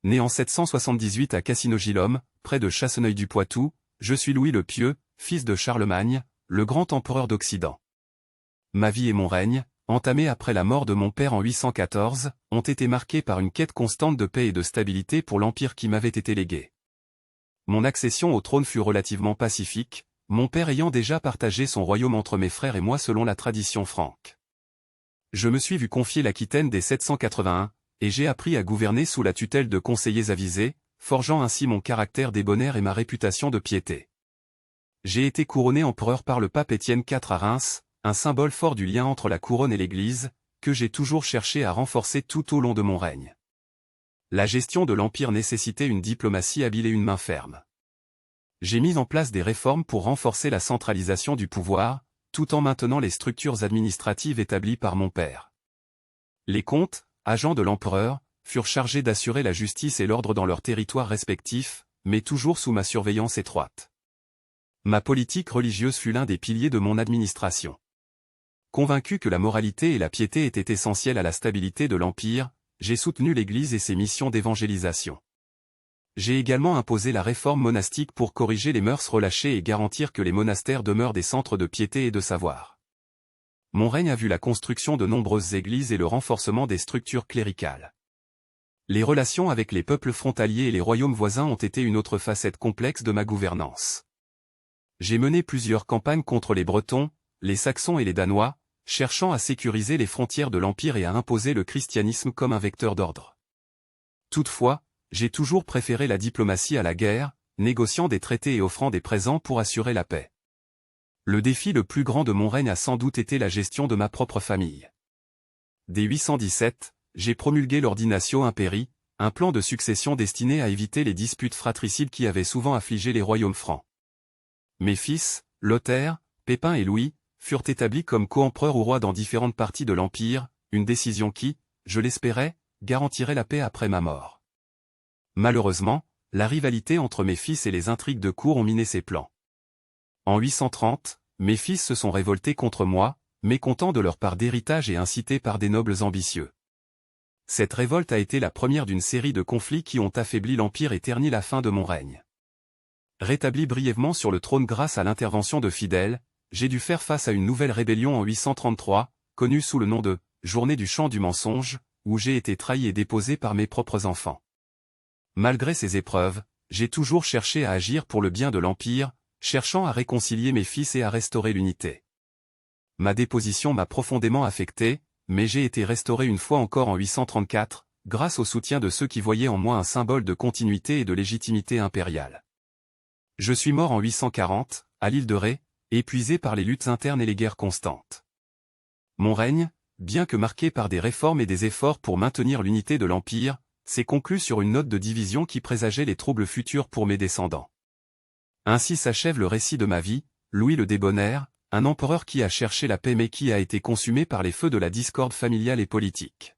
né en 778 à Cassinogilum, près de Chasseneuil-du-Poitou, je suis Louis le Pieux, fils de Charlemagne, le grand empereur d'Occident. Ma vie et mon règne, entamés après la mort de mon père en 814, ont été marqués par une quête constante de paix et de stabilité pour l'empire qui m'avait été légué. Mon accession au trône fut relativement pacifique, mon père ayant déjà partagé son royaume entre mes frères et moi selon la tradition franque. Je me suis vu confier l'Aquitaine dès 781, et j'ai appris à gouverner sous la tutelle de conseillers avisés, forgeant ainsi mon caractère débonnaire et ma réputation de piété. J'ai été couronné empereur par le pape Étienne IV à Reims, un symbole fort du lien entre la couronne et l'Église, que j'ai toujours cherché à renforcer tout au long de mon règne. La gestion de l'Empire nécessitait une diplomatie habile et une main ferme. J'ai mis en place des réformes pour renforcer la centralisation du pouvoir, tout en maintenant les structures administratives établies par mon père. Les comtes, agents de l'empereur, furent chargés d'assurer la justice et l'ordre dans leurs territoires respectifs, mais toujours sous ma surveillance étroite. Ma politique religieuse fut l'un des piliers de mon administration. Convaincu que la moralité et la piété étaient essentielles à la stabilité de l'Empire, j'ai soutenu l'Église et ses missions d'évangélisation. J'ai également imposé la réforme monastique pour corriger les mœurs relâchées et garantir que les monastères demeurent des centres de piété et de savoir. Mon règne a vu la construction de nombreuses églises et le renforcement des structures cléricales. Les relations avec les peuples frontaliers et les royaumes voisins ont été une autre facette complexe de ma gouvernance. J'ai mené plusieurs campagnes contre les Bretons, les Saxons et les Danois, cherchant à sécuriser les frontières de l'Empire et à imposer le christianisme comme un vecteur d'ordre. Toutefois, j'ai toujours préféré la diplomatie à la guerre, négociant des traités et offrant des présents pour assurer la paix. Le défi le plus grand de mon règne a sans doute été la gestion de ma propre famille. Dès 817, j'ai promulgué l'Ordinatio Imperii, un plan de succession destiné à éviter les disputes fratricides qui avaient souvent affligé les royaumes francs. Mes fils, Lothaire, Pépin et Louis, furent établis comme co-empereurs ou rois dans différentes parties de l'Empire, une décision qui, je l'espérais, garantirait la paix après ma mort. Malheureusement, la rivalité entre mes fils et les intrigues de cour ont miné ces plans. En 830, mes fils se sont révoltés contre moi, mécontents de leur part d'héritage et incités par des nobles ambitieux. Cette révolte a été la première d'une série de conflits qui ont affaibli l'Empire et terni la fin de mon règne. Rétabli brièvement sur le trône grâce à l'intervention de fidèles, j'ai dû faire face à une nouvelle rébellion en 833, connue sous le nom de « Journée du chant du mensonge », où j'ai été trahi et déposé par mes propres enfants. Malgré ces épreuves, j'ai toujours cherché à agir pour le bien de l'Empire, cherchant à réconcilier mes fils et à restaurer l'unité. Ma déposition m'a profondément affecté, mais j'ai été restauré une fois encore en 834, grâce au soutien de ceux qui voyaient en moi un symbole de continuité et de légitimité impériale. Je suis mort en 840, à l'île de Ré, épuisé par les luttes internes et les guerres constantes. Mon règne, bien que marqué par des réformes et des efforts pour maintenir l'unité de l'Empire, s'est conclu sur une note de division qui présageait les troubles futurs pour mes descendants. Ainsi s'achève le récit de ma vie, Louis le Débonnaire, un empereur qui a cherché la paix mais qui a été consumé par les feux de la discorde familiale et politique.